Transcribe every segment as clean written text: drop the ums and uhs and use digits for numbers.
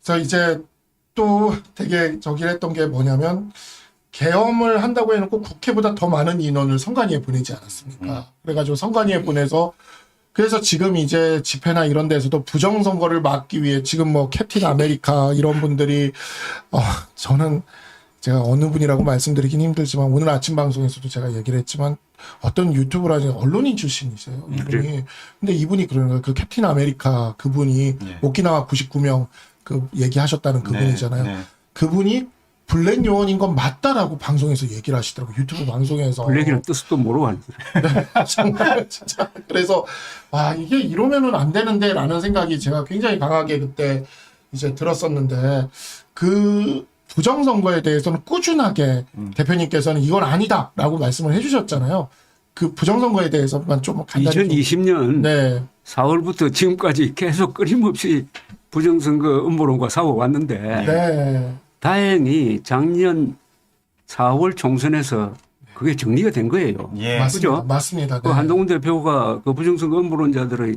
그래서 이제 또 되게 저기를 했던 게 뭐냐면 계엄을 한다고 해놓고 국회보다 더 많은 인원을 선관위에 보내지 않았습니까? 그래가지고 선관위에 보내서 그래서 지금 이제 집회나 이런 데서도 부정선거를 막기 위해 지금 뭐 캡틴 아메리카 이런 분들이 저는 제가 어느 분이라고 말씀드리긴 힘들지만 오늘 아침 방송에서도 제가 얘기를 했지만 어떤 유튜브라든지 언론인 출신이세요. 이분이. 그래. 근데 이분이 그러는 거예요. 그 캡틴 아메리카 그분이 네. 오키나와 99명 그 얘기하셨다는 그분이잖아요. 네. 그분이 블랙 요원인 건 맞다라고 방송에서 얘기를 하시더라고요. 유튜브 방송에서. 블랙이라는 뜻도 모르고 하는 거예요. 정말 진짜. 그래서 와 이게 이러면은 안 되는데라는 생각이 제가 굉장히 강하게 그때 이제 들었었는데 그 부정선거에 대해서는 꾸준하게 대표님께서는 이건 아니다라고 말씀을 해주셨잖아요. 그 부정선거에 대해서만 좀 간단히 2020년 네. 4월부터 지금까지 계속 끊임없이 부정선거 음모론과 싸워왔는데 네. 다행히 작년 4월 총선에서 그게 정리가 된 거예요. 예. 맞습니다. 그죠? 맞습니다. 그 네. 한동훈 대표가 그 부정선거 음모론자들의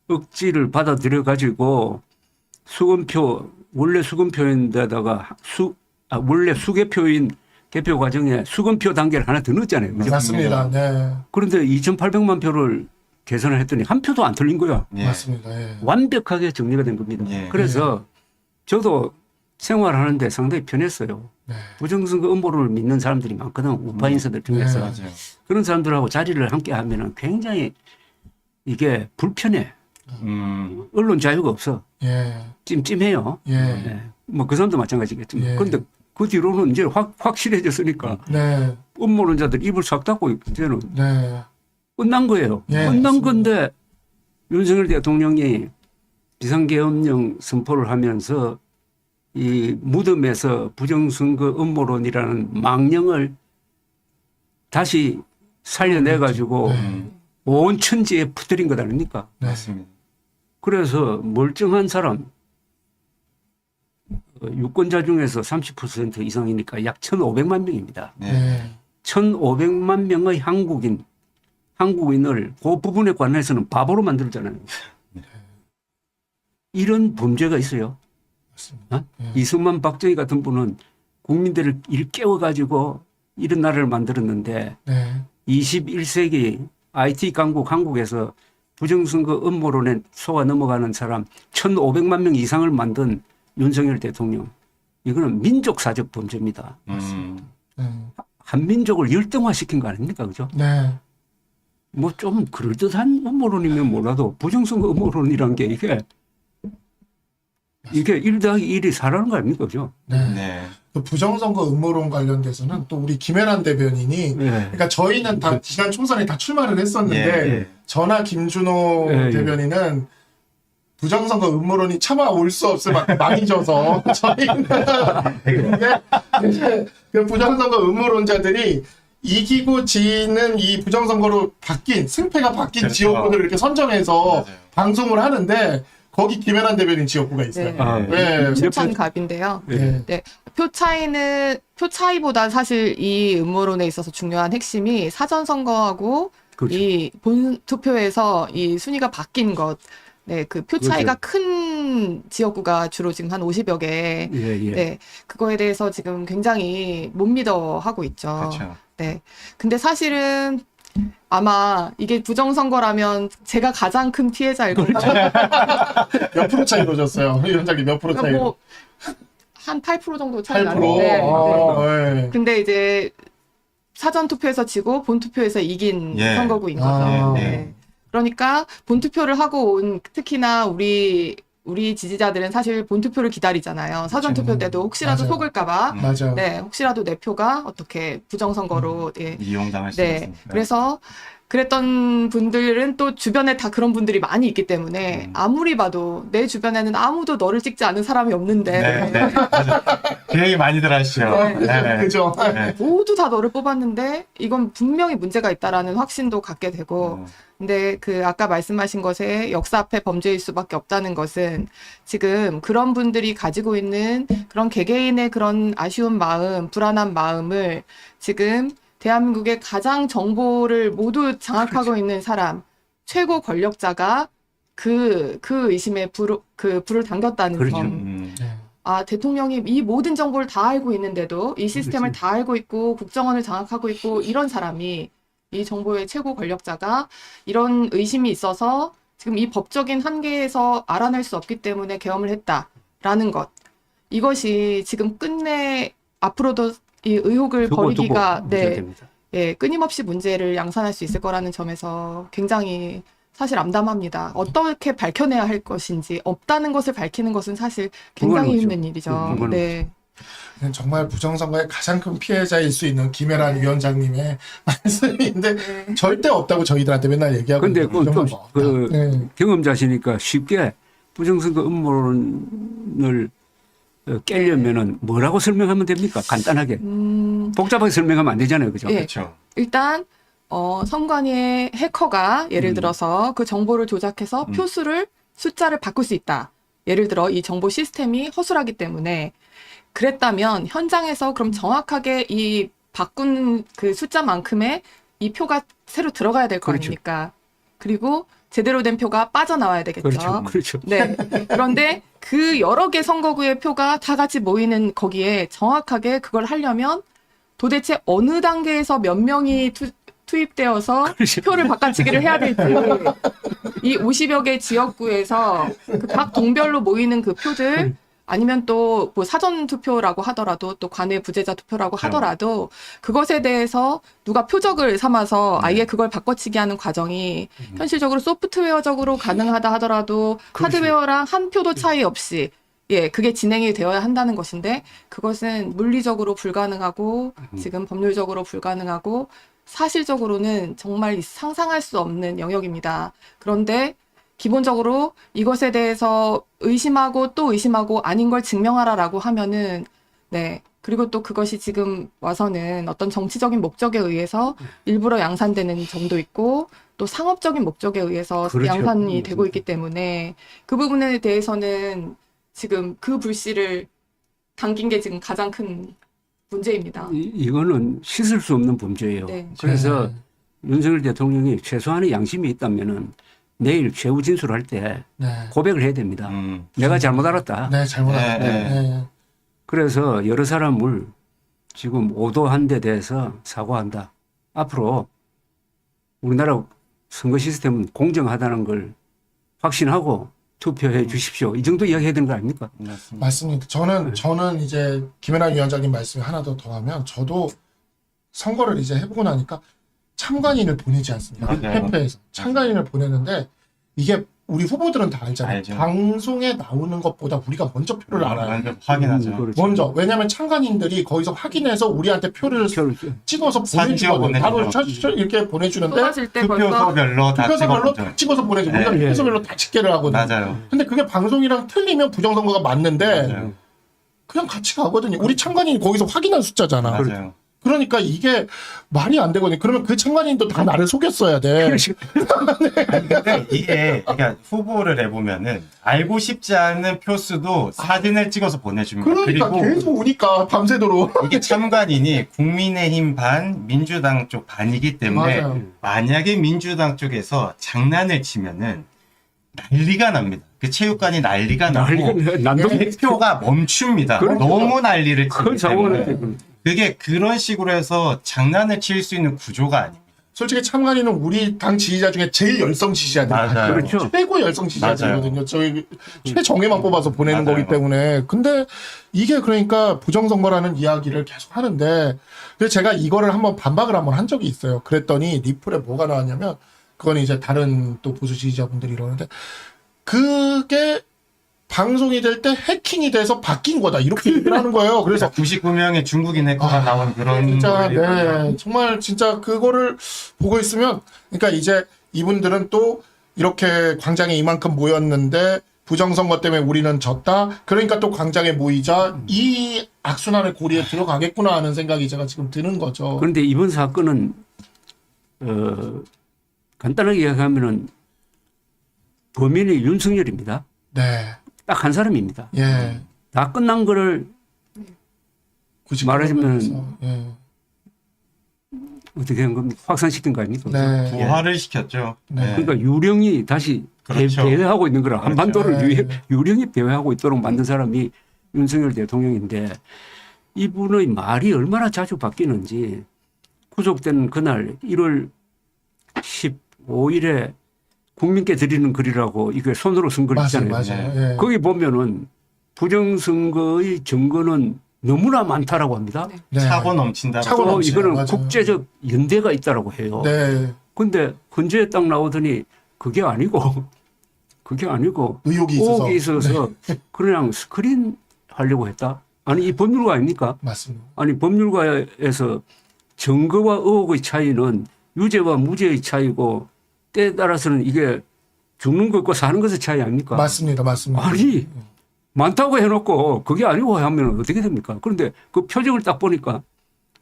억지를 받아들여 가지고 수검표 원래 수검표인데다가 원래 수개표인 개표 과정에 수검표 단계를 하나 더 넣었잖아요. 그죠? 맞습니다. 네. 그런데 2,800만 표를 계산을 했더니 한 표도 안 틀린 거야. 예. 맞습니다. 예. 완벽하게 정리가 된 겁니다. 예. 그래서 저도 생활하는데 상당히 편했어요. 네. 부정선거 음모론을 믿는 사람들이 많거든. 우파 인사들 중에서. 네. 맞아요. 그런 사람들하고 자리를 함께 하면은 굉장히 이게 불편해. 언론 자유가 없어. 예. 찜찜해요. 예. 뭐 그 사람도 마찬가지겠지만. 예. 그런데 그 뒤로는 이제 확실해졌으니까 네. 음모론자들 입을 싹 닫고 이제는 네. 끝난 거예요. 예, 끝난 맞습니다. 건데 윤석열 대통령이 비상계엄령 선포를 하면서 이 무덤에서 부정선거 음모론이라는 망령을 다시 살려내가지고 네. 온 천지에 퍼뜨린 것 아닙니까? 네. 맞습니다. 그래서 멀쩡한 사람 유권자 중에서 30% 이상이니까 약 1,500만 명입니다. 네. 네. 1,500만 명의 한국인을 그 부분에 관해서는 바보로 만들잖아요. 이런 범죄가 있어요. 맞습니다. 이승만, 박정희 같은 분은 국민들을 일깨워가지고 이런 나라를 만들었는데 네. 21세기 IT 강국 한국에서 부정선거 음모론에 속아 넘어가는 사람 1,500만 명 이상을 만든 윤석열 대통령. 이거는 민족사적 범죄입니다. 네. 한민족을 열등화시킨 거 아닙니까? 그죠? 네. 뭐 좀 그럴듯한 음모론이면 몰라도 부정선거 음모론이란 게 이게 1 더하기 1이 4라는 거 아닙니까? 그죠? 네. 네. 그 부정선거 음모론 관련돼서는 또 우리 김혜란 대변인이 네. 그러니까 저희는 다 지난 총선에 다 출마를 했었는데 예. 저나 김준호 예, 예. 대변인은 부정선거 음모론이 차마 올 수 없을 만큼 많이 져서 저희는 근데 이제 그 부정선거 음모론자들이 이기고 지는 이 부정선거로 바뀐 승패가 바뀐 그렇죠. 지역구들을 이렇게 선정해서 맞아요. 방송을 하는데 거기 김혜란 대변인 지역구가 있어요. 네. 아, 네. 춘천갑인데요. 네. 표 차이보다 사실 이 음모론에 있어서 중요한 핵심이 사전 선거하고 그렇죠. 이 본 투표에서 이 순위가 바뀐 것. 네, 그 표 차이가 큰 지역구가 주로 지금 한 50여 개. 예. 네, 그거에 대해서 지금 굉장히 못 믿어 하고 있죠. 그렇죠. 네. 근데 사실은 아마 이게 부정선거라면 제가 가장 큰 피해자일 겁니다. 몇 프로 차이로 졌어요? 위원장님 몇 프로 그러니까 차이로? 뭐, 한 8% 정도 차이 8%? 나는데. 네. 근데 이제 사전 투표에서 지고 본 투표에서 이긴 예. 선거구인 거죠. 아. 네. 그러니까 본 투표를 하고 온 특히나 우리 지지자들은 사실 본 투표를 기다리잖아요. 사전 투표 때도 혹시라도 맞아요. 속을까봐. 맞아요. 네, 혹시라도 내 표가 어떻게 부정선거로 예. 이용당할 수 네. 있습니다. 그래서 그랬던 분들은 또 주변에 다 그런 분들이 많이 있기 때문에 아무리 봐도 내 주변에는 아무도 너를 찍지 않은 사람이 없는데 네. 네. 맞아요. 그 얘기 많이들 하시죠. 네. 그죠? 네. 모두 다 너를 뽑았는데 이건 분명히 문제가 있다라는 확신도 갖게 되고 근데 그 아까 말씀하신 것에 역사 앞에 범죄일 수밖에 없다는 것은 지금 그런 분들이 가지고 있는 그런 개개인의 그런 아쉬운 마음, 불안한 마음을 지금 대한민국의 가장 정보를 모두 장악하고 있는 사람, 최고 권력자가 그 의심에 불을 당겼다는 그렇죠. 점. 네. 대통령이 이 모든 정보를 다 알고 있는데도 이 시스템을 그렇지. 다 알고 있고 국정원을 장악하고 있고 이런 사람이 이 정보의 최고 권력자가 이런 의심이 있어서 지금 이 법적인 한계에서 알아낼 수 없기 때문에 계엄을 했다라는 것. 이것이 지금 끝내 앞으로도 이 의혹을 두고 벌이기가 문제됩니다. 끊임없이 문제를 양산할 수 있을 거라는 점에서 굉장히 사실 암담합니다. 어떻게 밝혀내야 할 것인지 없다는 것을 밝히는 것은 사실 굉장히 불가능하죠. 힘든 일이죠. 불가능하죠. 네. 정말 부정선거의 가장 큰 피해자일 수 있는 김혜란 위원장님의 말씀인데 절대 없다고 저희들한테 맨날 얘기하고 근데 있는 그건 좀 이런 거 없다. 네. 경험자시니까 쉽게 부정선거 음모론을 깨려면은 뭐라고 설명하면 됩니까? 간단하게. 복잡하게 설명하면 안 되잖아요. 그죠? 예. 그렇죠. 일단 선관위의 해커가 예를 들어서 그 정보를 조작해서 표수를 숫자를 바꿀 수 있다. 예를 들어 이 정보 시스템이 허술하기 때문에 그랬다면 현장에서 그럼 정확하게 이 바꾼 그 숫자만큼의 이 표가 새로 들어가야 될 거 그렇죠. 아닙니까? 그리고 제대로 된 표가 빠져나와야 되겠죠. 그렇죠. 그렇죠. 네. 그런데 그 여러 개 선거구의 표가 다 같이 모이는 거기에 정확하게 그걸 하려면 도대체 어느 단계에서 몇 명이 투입되어서 그렇죠. 표를 바꿔치기를 해야 될지 이 50여 개 지역구에서 그 각 동별로 모이는 그 표들 아니면 또 뭐 사전 투표라고 하더라도 또 관외 부재자 투표라고 그렇죠. 하더라도 그것에 대해서 누가 표적을 삼아서 아예 그걸 바꿔치기 하는 과정이 현실적으로 소프트웨어적으로 가능하다 하더라도 그렇죠. 하드웨어랑 한 표도 차이 없이 그게 진행이 되어야 한다는 것인데 그것은 물리적으로 불가능하고 지금 법률적으로 불가능하고 사실적으로는 정말 상상할 수 없는 영역입니다. 그런데 기본적으로 이것에 대해서 의심하고 또 의심하고 아닌 걸 증명하라라고 하면은 그리고 또 그것이 지금 와서는 어떤 정치적인 목적에 의해서 일부러 양산되는 점도 있고 또 상업적인 목적에 의해서 그렇죠. 양산이 되고 있기 때문에 그 부분에 대해서는 지금 그 불씨를 당긴 게 지금 가장 큰 문제입니다. 이거는 씻을 수 없는 범죄예요. 네. 그래서 윤석열 대통령이 최소한의 양심이 있다면은 내일 최후 진술할 때 네. 고백을 해야 됩니다. 내가 잘못 알았다. 네, 잘못 네, 알았네. 네. 네. 그래서 여러 사람을 지금 오도한 데 대해서 사과한다. 앞으로 우리나라 선거 시스템은 공정하다는 걸 확신하고 투표해 주십시오. 이 정도 이야기해야 되는 거 아닙니까? 맞습니다. 맞습니다. 저는 이제 김혜란 위원장님 말씀에 하나 더 더하면 저도 선거를 이제 해보고 나니까 참관인을 보내지 않습니까? 맞아요. 캠프에서 참관인을 보내는데 이게 우리 후보들은 다 알잖아요. 알죠. 방송에 나오는 것보다 우리가 먼저 표를 알아요. 완전 확인하죠. 그렇죠. 먼저 왜냐하면 참관인들이 거기서 확인해서 우리한테 표를 찍어서 사진 찍어 보내주거든요. 바로 보내주죠. 이렇게 보내주는데 쏟아질 때 벌써 투표소별로 다 투표소별로 찍어보죠. 다 찍어서 보내줘. 우리가 네. 투표소별로 다 집계를 하거든요. 맞아요. 근데 그게 방송이랑 틀리면 부정선거가 맞는데 맞아요. 그냥 같이 가거든요. 우리 참관인이 거기서 확인한 숫자잖아. 맞아요. 그러니까 이게 말이 안 되거든요. 그러면 그 참관인도 다 나를 속였어야 돼. 아니, 근데 이게, 그러니까 후보를 해보면은, 알고 싶지 않은 표수도 사진을 찍어서 보내줍니다. 그러니까 그리고 계속 오니까 밤새도록. 이게 참관인이 국민의힘 반, 민주당 쪽 반이기 때문에, 맞아요. 만약에 민주당 쪽에서 장난을 치면은, 난리가 납니다. 그 체육관이 난리가 나고, 난동 대표가 멈춥니다. 그렇죠. 너무 난리를 큰 치기 사고를 때문에. 그게 그런 식으로 해서 장난을 칠 수 있는 구조가 아닙니다. 솔직히 참관인은 우리 당 지지자 중에 제일 열성 지지자들. 맞아요. 그렇죠. 최고 열성 지지자들이거든요. 저희 최정예만 뽑아서 보내는 맞아요. 거기 때문에. 근데 이게 그러니까 부정선거라는 이야기를 계속 하는데 그래서 제가 이거를 한번 반박을 한번 한 적이 있어요. 그랬더니 리플에 뭐가 나왔냐면 그건 이제 다른 또 보수 지지자분들이 이러는데 그게 방송이 될 때 해킹이 돼서 바뀐 거다. 이렇게 얘기를 하는 거예요. 그래서 99명의 중국인 해커가 나온 그런 진짜 거예요. 네 정말 진짜 그거를 보고 있으면 그러니까 이제 이분들은 또 이렇게 광장에 이만큼 모였는데 부정선거 때문에 우리는 졌다. 그러니까 또 광장에 모이자 이 악순환의 고리에 들어가겠구나 하는 생각이 제가 지금 드는 거죠. 그런데 이번 사건은 간단하게 이야기하면은 범인이 윤석열입니다. 네, 딱 한 사람입니다. 예. 다 끝난 거를 굳이 말하자면 그러면서, 예. 어떻게 한 겁니까? 확산시킨 거 아닙니까? 네. 부활을 시켰죠. 네. 그러니까 유령이 다시 그렇죠. 배회하고 있는 거라 그렇죠. 한반도를 네. 유령이 배회하고 있도록 만든 사람이 윤석열 대통령인데 이분의 말이 얼마나 자주 바뀌는지 구속된 그날 1월 15일에 국민께 드리는 글이라고 이게 손으로 쓴 글 맞아요, 있잖아요. 맞아요. 예. 거기 보면은 부정선거의 증거는 너무나 많다라고 합니다. 네. 네. 차고 넘친다. 차고 또 넘치죠. 이거는 맞아요. 국제적 연대가 있다라고 해요. 네, 근데 헌재에 딱 나오더니 그게 아니고 의혹이 있어서. 의혹이 있어서 그냥 스크린 하려고 했다. 아니 이 법률가 아닙니까? 맞습니다. 아니 법률가에서 증거와 의혹의 차이는 유죄와 무죄의 차이고 때에 따라서는 이게 죽는 것과 사는 것의 차이 아닙니까? 맞습니다, 맞습니다. 아니 많다고 해놓고 그게 아니고 하면 어떻게 됩니까? 그런데 그 표정을 딱 보니까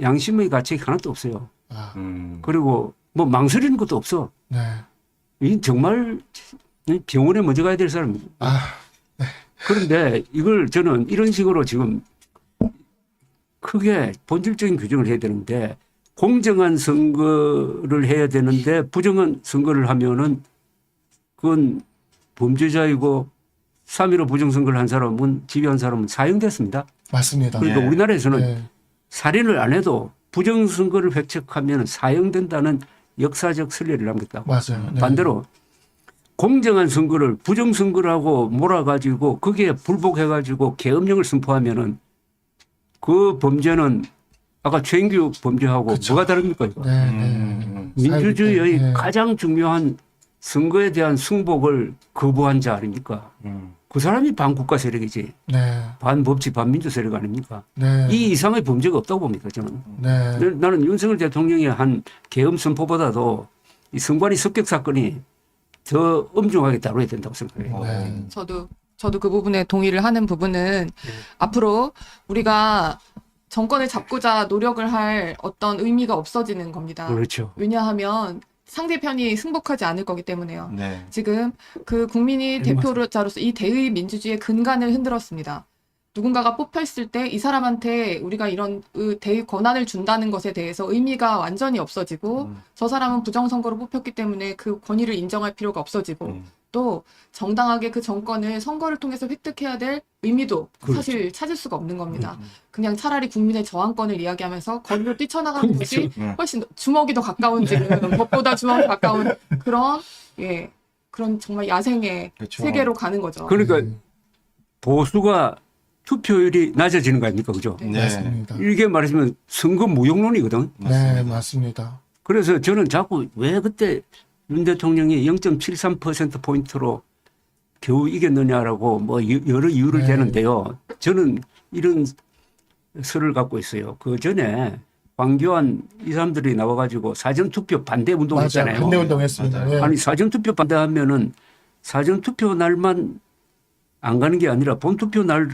양심의 가책이 하나도 없어요. 아, 그리고 뭐 망설이는 것도 없어. 네. 이 정말 병원에 먼저 가야 될 사람이에요. 아, 그런데 이걸 저는 이런 식으로 지금 크게 본질적인 규정을 해야 되는데 공정한 선거를 해야 되는데 부정한 선거를 하면은 그건 범죄자이고 3.15 부정선거를 한 사람은 지휘한 사람은 사형됐습니다. 맞습니다. 그러니까 예. 우리나라에서는 네. 살인을 안 해도 부정선거를 획책하면 사형된다는 역사적 선례를 남겼다고. 맞아요. 네. 반대로 공정한 선거를 부정선거라고 몰아가지고 거기에 불복해가지고 계엄령을 선포하면은 그 범죄는 아까 최인규 범죄하고 그쵸. 뭐가 다릅니까? 이거? 네, 네. 민주주의의 네. 가장 중요한 선거에 대한 승복을 거부한 자 아닙니까? 그 사람이 반국가 세력이지. 네. 반법치 반민주 세력 아닙니까? 네. 이 이상의 범죄가 없다고 봅니다. 저는. 네. 나는 윤석열 대통령의 한 계엄 선포보다도 이 선관위 습격 사건이 더 엄중하게 다뤄야 된다고 생각해요. 네. 저도 그 부분에 동의를 하는 부분은 앞으로 우리가 정권을 잡고자 노력을 할 어떤 의미가 없어지는 겁니다. 그렇죠. 왜냐하면 상대편이 승복하지 않을 거기 때문에요. 네. 지금 그 국민이 네, 대표자로서 이 대의 민주주의의 근간을 흔들었습니다. 누군가가 뽑혔을 때 이 사람한테 우리가 이런 대의 권한을 준다는 것에 대해서 의미가 완전히 없어지고 저 사람은 부정선거로 뽑혔기 때문에 그 권위를 인정할 필요가 없어지고 또 정당하게 그 정권을 선거를 통해서 획득해야 될 의미도 그렇죠. 사실 찾을 수가 없는 겁니다. 그냥 차라리 국민의 저항권을 이야기하면서 거리로 뛰쳐나가는 것이 훨씬 주먹이 더 가까운 지금 법보다 주먹이 가까운 그런 그런 정말 야생의 그렇죠. 세계로 가는 거죠. 그러니까 보수가 투표율이 낮아지는 거 아닙니까? 그죠? 네. 맞습니다. 이게 말하자면 선거 무용론이거든. 네, 맞습니다. 그래서 저는 자꾸 왜 그때 윤 대통령이 0.73%포인트로 겨우 이겼느냐라고 뭐 여러 이유를 네. 대는데요. 저는 이런 설을 갖고 있어요. 그 전에 황교안 이 사람들이 나와가지고 사전투표 반대 운동을 맞아요. 했잖아요. 반대 운동했습니다. 맞아요. 예. 아니 사전투표 반대하면은 사전투표 날만 안 가는 게 아니라 본투표 날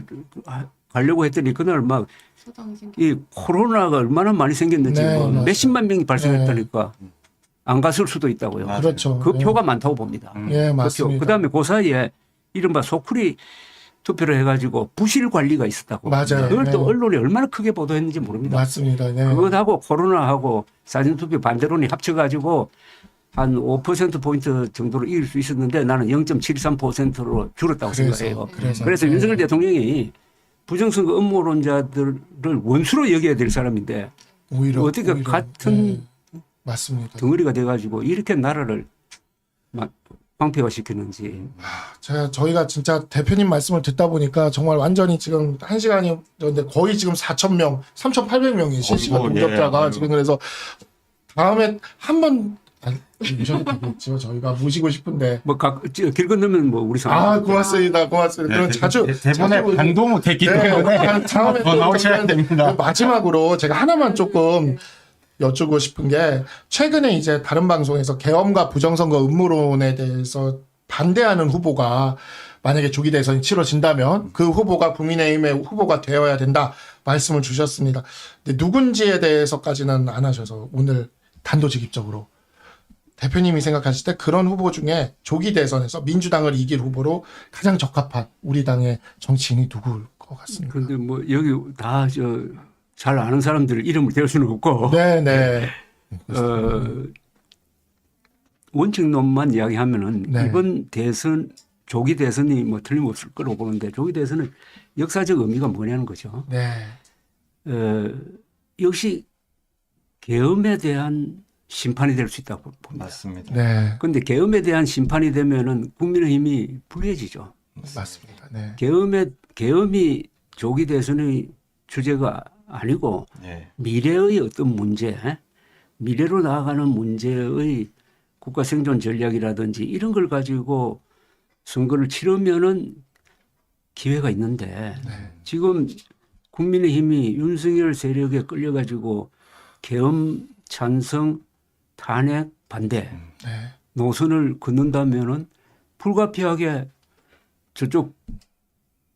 가려고 했더니 그날 막 소장이 생기- 이 코로나가 얼마나 많이 생겼는지 네, 뭐 맞아요. 몇십만 명이 발생했다니까 안 갔을 수도 있다고요. 맞아요. 그렇죠. 그 예. 표가 많다고 봅니다. 예, 맞습니다. 그다음에 그 사이에 이른바 소쿠리 투표를 해가지고 부실 관리가 있었다고. 맞아요. 그걸 또 네. 언론이 얼마나 크게 보도했는지 모릅니다. 맞습니다. 네. 그것하고 코로나하고 사전투표 반대론이 합쳐가지고 한 5%포인트 정도로 이길 수 있었는데 나는 0.73%로 줄었다고 생각해요. 그래서 네. 윤석열 대통령이 부정선거 음모론자들을 원수로 여겨야 될 사람인데 어떻게 같은 맞습니다. 덩어리가 돼가지고 이렇게 나라를 방패화시키는지. 저희가 진짜 대표님 말씀을 듣다 보니까 정말 완전히 지금 1시간이 런데 거의 지금 4,000명, 3,800명이 실시간 어이구, 동접자가 예. 지금 그래서 다음에 한번 모셔도 되겠죠. 저희가 모시고 싶은데. 길 건너면 뭐 우리 상황. 고맙습니다. 고맙습니다. 그럼 자주 대본에 자주 반도 됐기 때문에 다음에 더 나오셔야 됩니다. 마지막으로 제가 하나만 조금 여쭈고 싶은 게 최근에 이제 다른 방송에서 계엄과 부정선거 음모론에 대해서 반대하는 후보가 만약에 조기 대선이 치러진다면 그 후보가 국민의힘의 후보가 되어야 된다 말씀을 주셨습니다. 근데 누군지에 대해서까지는 안 하셔서 오늘 단도직입적으로 대표님이 생각하실 때 그런 후보 중에 조기 대선에서 민주당을 이길 후보로 가장 적합한 우리 당의 정치인이 누구일 것 같습니다. 그런데 뭐 여기 다 잘 아는 사람들 이름을 대할 수는 없고 네. 원칙론만 이야기하면은 네. 이번 대선 조기 대선이 뭐 틀림없을 거라고 보는데 조기 대선은 역사적 의미가 뭐냐는 거죠. 네. 역시 계엄에 대한 심판이 될 수 있다고 봅니다. 맞습니다. 네. 그런데 계엄에 대한 심판이 되면은 국민의힘이 불리해지죠. 맞습니다. 네. 계엄이 조기 대선의 주제가 아니고 예. 미래의 어떤 문제, 미래로 나아가는 문제의 국가 생존 전략이라든지 이런 걸 가지고 선거를 치르면은 기회가 있는데 지금 국민의힘이 윤석열 세력에 끌려가지고 계엄 찬성 탄핵 반대 네. 노선을 긋는다면은 불가피하게 저쪽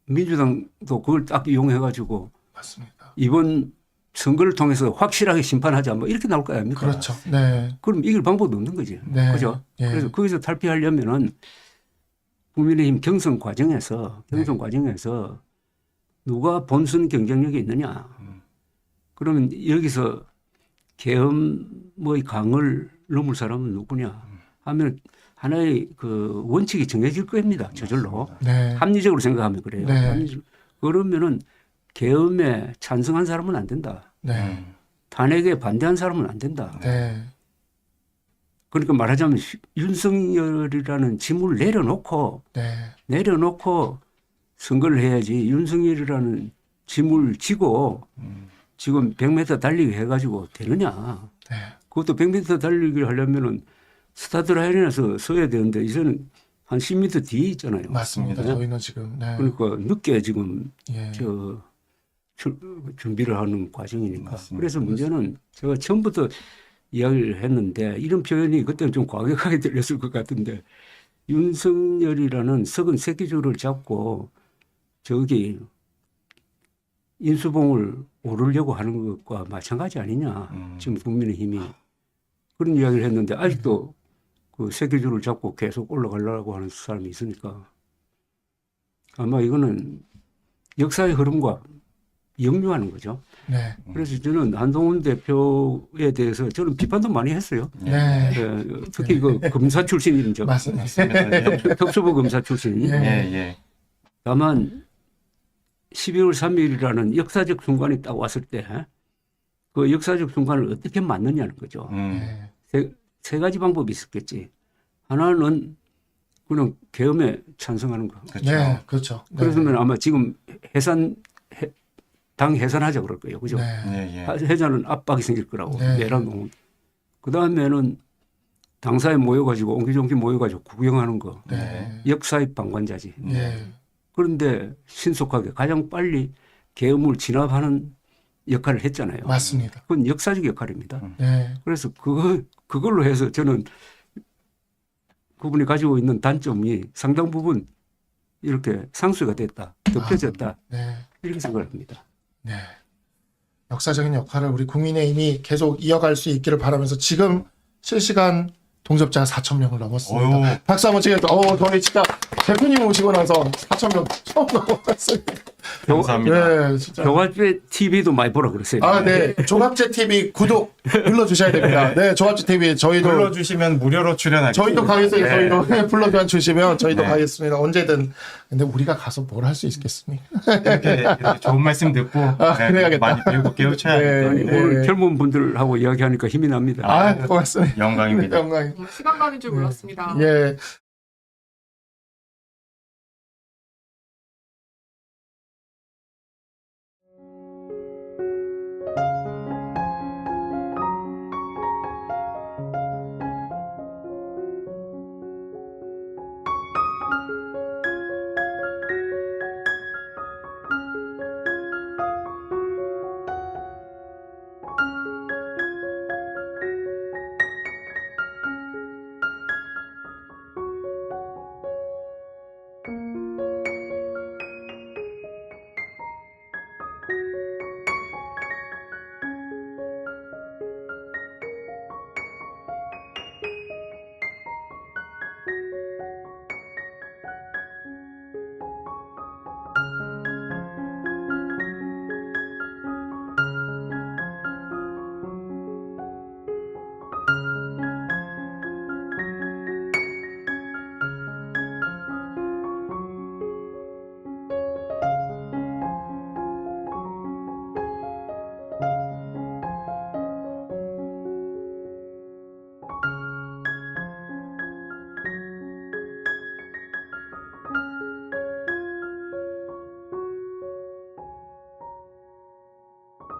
민주당도 그걸 딱 이용해가지고 맞습니다. 이번 선거를 통해서 확실하게 심판하자 뭐 이렇게 나올 거 아닙니까? 그렇죠. 네. 그럼 이길 방법도 없는 거지. 네. 그죠? 예. 그래서 거기서 탈피하려면은 국민의힘 경선 과정에서 누가 본선 경쟁력이 있느냐. 그러면 여기서 계엄의 강을 넘을 사람은 누구냐 하면 하나의 그 원칙이 정해질 겁니다. 저절로. 네. 합리적으로 생각하면 그래요. 네. 그러면은 계엄에 찬성한 사람은 안 된다. 네. 탄핵에 반대한 사람은 안 된다. 네. 그러니까 말하자면 윤석열이라는 짐을 내려놓고 선거를 해야지 윤석열이라는 짐을 지고 지금 100m 달리기 해가지고 되느냐. 네. 그것도 100m 달리기를 하려면은 스타트라인에서 서야 되는데 이제는 한 10m 뒤에 있잖아요. 맞습니다. 네? 저희는 지금 네. 그러니까 늦게 지금 예. 준비를 하는 과정이니까. 맞습니다. 그래서 문제는 제가 처음부터 이야기를 했는데 이런 표현이 그때는 좀 과격하게 들렸을 것 같은데 윤석열이라는 썩은 새끼줄을 잡고 저기 인수봉을 오르려고 하는 것과 마찬가지 아니냐. 지금 국민의힘이 그런 이야기를 했는데 아직도 그 새끼줄을 잡고 계속 올라가려고 하는 사람이 있으니까 아마 이거는 역사의 흐름과 역류하는 거죠. 네. 그래서 저는 한동훈 대표에 대해서 저는 비판도 많이 했어요. 네. 특히 그 검사 출신이죠. 맞습니다. 특수부 검사 출신이. 예. 예. 다만 12월 3일이라는 역사적 순간이 딱 왔을 때 그 역사적 순간을 어떻게 맞느냐는 거죠. 네. 세 가지 방법이 있었겠지. 하나는 그냥 계엄에 찬성하는 거. 그렇죠. 네. 그렇죠. 네. 그러면 아마 지금 당 해산하자 그럴 거예요. 그죠? 네. 예. 해산은 압박이 생길 거라고. 네. 내란 그 다음에는 당사에 모여가지고 옹기종기 모여가지고 구경하는 거. 네. 역사의 방관자지. 예. 그런데 신속하게 가장 빨리 계엄을 진압하는 역할을 했잖아요. 맞습니다. 그건 역사적 역할입니다. 네. 그래서 그걸로 해서 저는 그분이 가지고 있는 단점이 상당 부분 이렇게 상쇄가 됐다. 덮여졌다. 네. 이렇게 생각을 합니다. 네. 역사적인 역할을 우리 국민의힘이 계속 이어갈 수 있기를 바라면서 지금 실시간 동접자가 4,000명을 넘었습니다. 어휴. 박수 한번 치겠다. 저희 진짜 대표님 오시고 나서 4,000명 처음 넘어갔습니다. 감사합니다. 네, 진짜. 교과제 TV도 많이 보라 그러세요. 아, 네. 조갑제 TV 구독 눌러주셔야 됩니다. 네, 조갑제 TV 저희도 불러주시면 무료로 출연하겠습니다. 저희도 가겠습니다. 네. 저희도 불러만 주시면 저희도 네. 가겠습니다. 언제든. 근데 우리가 가서 뭘 할 수 있겠습니까? 이렇게 좋은 말씀 듣고 그래야겠다. 많이 배우고 깨우쳐야 네. 아니, 네. 오늘 젊은 분들하고 이야기하니까 힘이 납니다. 아, 고맙습니다. 영광입니다. 영광. 시간 가는 줄 몰랐습니다. 예.